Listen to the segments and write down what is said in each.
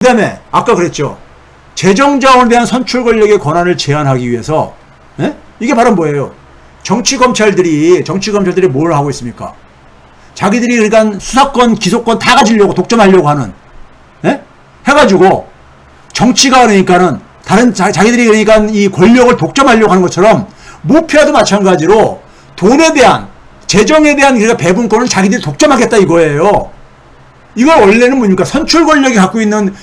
그 다음에 아까 그랬죠. 재정자원에 대한 선출 권력의 권한을 제한하기 위해서 이게 바로 뭐예요? 정치검찰들이 뭘 하고 있습니까? 자기들이 그러니까 수사권, 기소권 다 가지려고 독점하려고 하는 해가지고 정치가 그러니까는 자기들이 그러니까 이 권력을 독점하려고 하는 것처럼 모피아도 마찬가지로 돈에 대한 재정에 대한 그러니까 배분권을 자기들이 독점하겠다 이거예요. 이걸 원래는 뭡니까? 선출 권력이 갖고 있는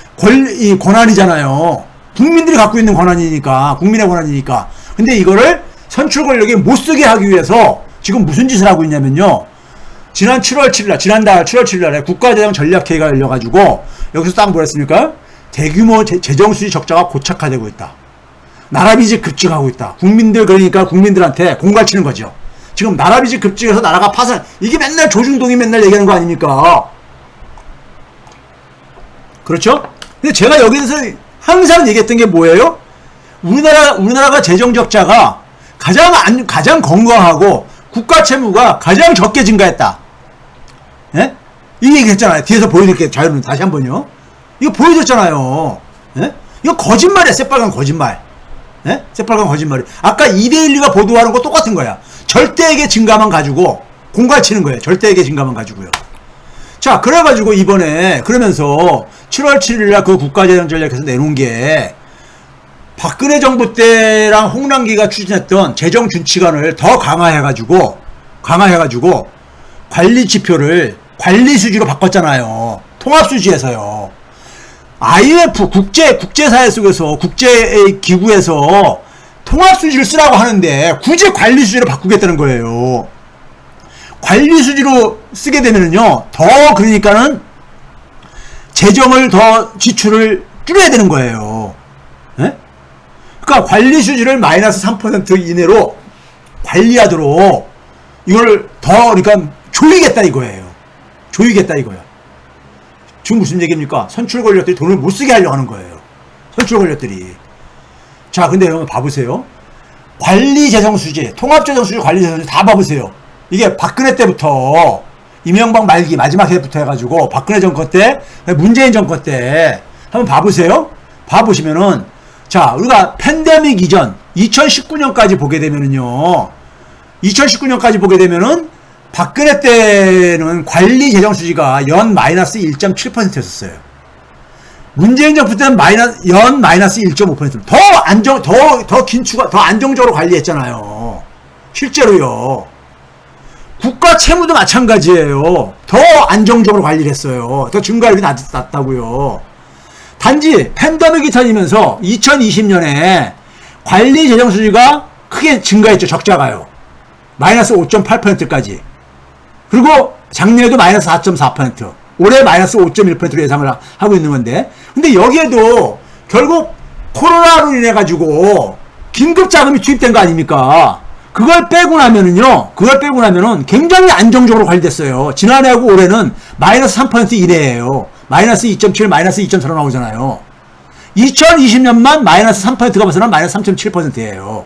이 권한이잖아요. 국민들이 갖고 있는 권한이니까, 국민의 권한이니까. 근데 이거를 선출 권력이 못 쓰게 하기 위해서 지금 무슨 짓을 하고 있냐면요. 지난달 7월 7일날에 국가재정 전략회의가 열려가지고 여기서 딱 뭐랬습니까? 대규모 재정수지 적자가 고착화되고 있다. 나라 빚이 급증하고 있다. 그러니까 국민들한테 공갈치는 거죠. 지금 나라 빚이 급증해서 나라가 파산. 이게 맨날 조중동이 맨날 얘기하는 거 아닙니까? 그렇죠? 근데 제가 여기서 항상 얘기했던 게 뭐예요? 우리나라가 재정 적자가 가장 건강하고 국가 채무가 가장 적게 증가했다. 예? 이 얘기 했잖아요. 뒤에서 보여드릴게요. 자료는 다시 한 번요. 이거 보여줬잖아요. 예? 이거 거짓말이야. 새빨간 거짓말. 예? 새빨간 거짓말이. 아까 2대1가 보도하는 거 똑같은 거야. 절대액의 증가만 가지고 공갈치는 거예요. 절대액의 증가만 가지고요. 자, 그래가지고 이번에 그러면서 7월 7일날 그 국가재정 전략에서 내놓은 게 박근혜 정부 때랑 홍남기가 추진했던 재정 준칙안을 더 강화해가지고 관리 지표를 관리 수지로 바꿨잖아요. 통합 수지에서요. IMF 국제사회 속에서 국제기구에서 통합 수지를 쓰라고 하는데 굳이 관리 수지로 바꾸겠다는 거예요. 관리 수지로 쓰게 되면은요, 더 그러니까는 재정을 더 지출을 줄여야 되는 거예요. 예? 그러니까 관리 수지를 마이너스 3% 이내로 관리하도록 이걸 더 그러니까 조이겠다 이거예요. 조이겠다 이거야. 지금 무슨 얘기입니까? 선출 권력들이 돈을 못 쓰게 하려고 하는 거예요. 선출 권력들이. 자, 근데 여러분 봐보세요. 관리 재정 수지, 통합 재정 수지, 관리 재정 수지 다 봐보세요. 이게 박근혜 때부터 이명박 말기 마지막 해부터 해가지고 박근혜 정권 때 문재인 정권 때 한번 봐보세요. 봐보시면은 자, 우리가 팬데믹 이전 2019년까지 보게 되면은요, 2019년까지 보게 되면은 박근혜 때는 관리 재정 수지가 연 마이너스 1.7%였어요. 문재인 정부 때는 연 마이너스 1.5%. 더 안정적으로 관리했잖아요. 실제로요. 국가 채무도 마찬가지예요. 더 안정적으로 관리를 했어요. 더 증가율이 낮다고요. 단지 팬데믹이 터지면서 2020년에 관리 재정 수지가 크게 증가했죠. 적자가요. 마이너스 5.8%까지. 그리고 작년에도 마이너스 4.4%. 올해 마이너스 5.1%로 예상을 하고 있는 건데. 근데 여기에도 결국 코로나로 인해가지고 긴급 자금이 투입된 거 아닙니까? 그걸 빼고 나면은 굉장히 안정적으로 관리됐어요. 지난해하고 올해는 마이너스 3% 이내예요. 마이너스 2.7, 마이너스 2.4로 나오잖아요. 2020년만 마이너스 3%가 벗어난 마이너스 3.7%예요.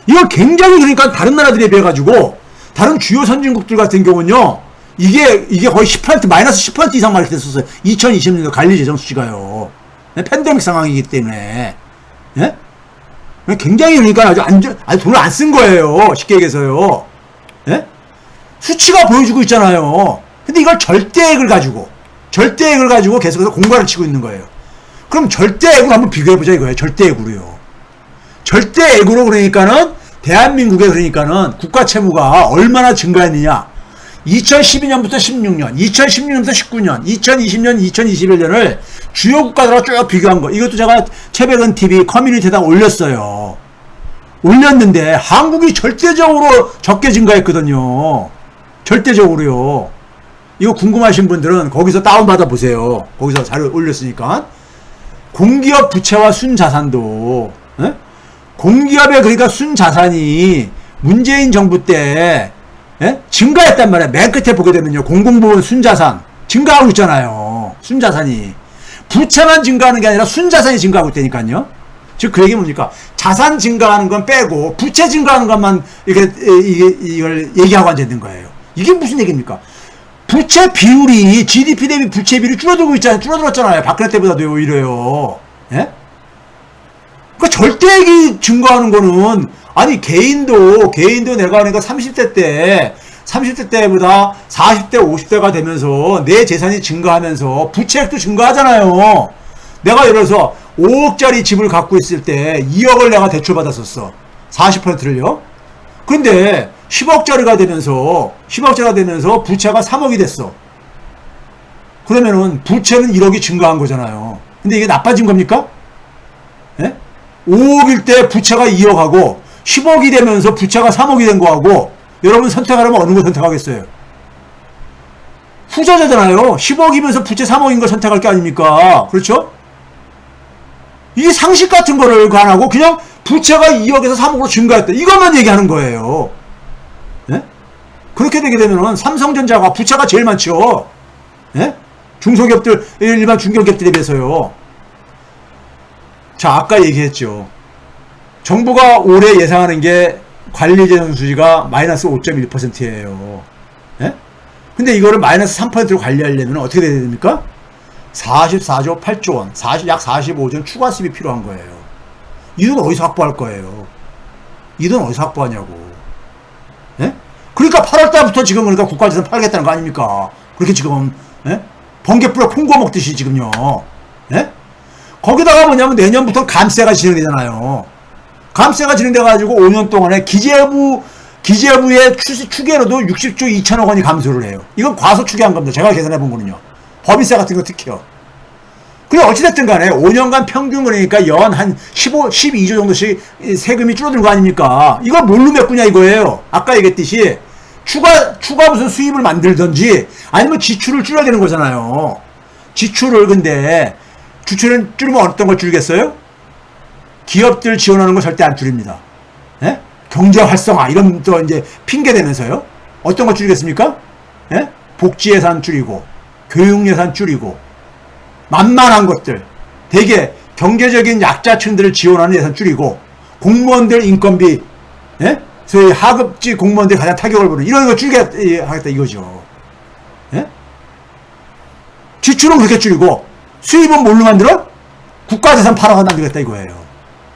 이거 굉장히 그러니까 다른 나라들에 비해가지고 다른 주요 선진국들 같은 경우는요, 이게 거의 10%, 마이너스 10% 이상 이렇게 됐었어요. 2020년도 관리 재정 수지가요. 팬데믹 상황이기 때문에. 예? 굉장히 그러니까 아주 돈을 안 쓴 거예요. 쉽게 얘기해서요. 예? 수치가 보여주고 있잖아요. 근데 이걸 절대액을 가지고 계속해서 공갈을 치고 있는 거예요. 그럼 절대액으로 한번 비교해보자 이거예요. 절대액으로요. 절대액으로 그러니까는 대한민국의 그러니까는 국가 채무가 얼마나 증가했느냐. 2012년부터 16년, 2016년부터 19년, 2020년, 2021년을 주요 국가들하고 쭉 비교한 거. 이것도 제가 최백은 TV 커뮤니티에다 올렸어요. 올렸는데 한국이 절대적으로 적게 증가했거든요. 절대적으로요. 이거 궁금하신 분들은 거기서 다운받아 보세요. 거기서 자료 올렸으니까. 공기업 부채와 순자산도, 에? 공기업의 그러니까 순자산이 문재인 정부 때 증가했단 말이야. 맨 끝에 보게 되면요. 공공부문 순자산 증가하고 있잖아요. 순자산이. 부채만 증가하는 게 아니라 순자산이 증가하고 있다니까요. 즉 그 얘기 뭡니까? 자산 증가하는 건 빼고 부채 증가하는 것만 이걸 얘기하고 앉아 있는 거예요. 이게 무슨 얘기입니까? 부채 비율이 GDP 대비 부채 비율이 줄어들고 있잖아요. 줄어들었잖아요. 박근혜 때보다도 오히려요. 예? 그러니까 절대액이 증가하는 거는 아니 개인도 내가 그러니까 30대 때보다 40대 50대가 되면서 내 재산이 증가하면서 부채액도 증가하잖아요. 내가 예를 들어서 5억짜리 집을 갖고 있을 때 2억을 내가 대출받았었어. 40%를요. 근데 10억짜리가 되면서 부채가 3억이 됐어. 그러면은 부채는 1억이 증가한 거잖아요. 근데 이게 나빠진 겁니까? 예? 5억일 때 부채가 2억하고 10억이 되면서 부채가 3억이 된 거하고 여러분 선택하려면 어느 거 선택하겠어요? 후자잖아요. 10억이면서 부채 3억인 걸 선택할 게 아닙니까? 그렇죠? 이 상식 같은 거를 안 하고 그냥 부채가 2억에서 3억으로 증가했다. 이것만 얘기하는 거예요. 예? 그렇게 되게 되면은 삼성전자가 부채가 제일 많죠. 예? 중소기업들, 일반 중견기업들에 비해서요. 자, 아까 얘기했죠. 정부가 올해 예상하는 게 관리재정 수지가 마이너스 5.1%예요. 예? 근데 이거를 마이너스 3%로 관리하려면 어떻게 돼야 됩니까? 44조 8조 원, 약 45조 원 추가 수입이 필요한 거예요. 이 돈 어디서 확보할 거예요? 이 돈 어디서 확보하냐고. 예? 그러니까 8월 달부터 지금 그러니까 국가재산 팔겠다는 거 아닙니까? 그렇게 지금, 예? 번개 뿌려 콩고 먹듯이 지금요. 예? 거기다가 뭐냐면 내년부터 감세가 진행되잖아요. 감세가 진행돼가지고 5년 동안에 기재부의 추계로도 60조 2천억 원이 감소를 해요. 이건 과소 추계한 겁니다. 제가 계산해 본 거는요. 법인세 같은 거 특히요. 그래 어찌됐든 간에 5년간 평균 그러니까 연 한 12조 정도씩 세금이 줄어드는 거 아닙니까? 이걸 뭘로 메꾸냐 이거예요. 아까 얘기했듯이 추가 무슨 수입을 만들든지 아니면 지출을 줄여야 되는 거잖아요. 지출을 근데 지출을 줄이면 어떤 걸 줄이겠어요? 기업들 지원하는 거 절대 안 줄입니다. 예? 경제 활성화 이런 또 이제 핑계 대면서요. 어떤 거 줄이겠습니까? 예? 복지 예산 줄이고 교육 예산 줄이고 만만한 것들 되게 경제적인 약자층들을 지원하는 예산 줄이고 공무원들 인건비 예? 소위 하급지 공무원들이 가장 타격을 보는 이런 거 줄이겠다 이거죠. 예? 지출은 그렇게 줄이고 수입은 뭘로 만들어? 국가재산 팔아서 만들겠다 이거예요.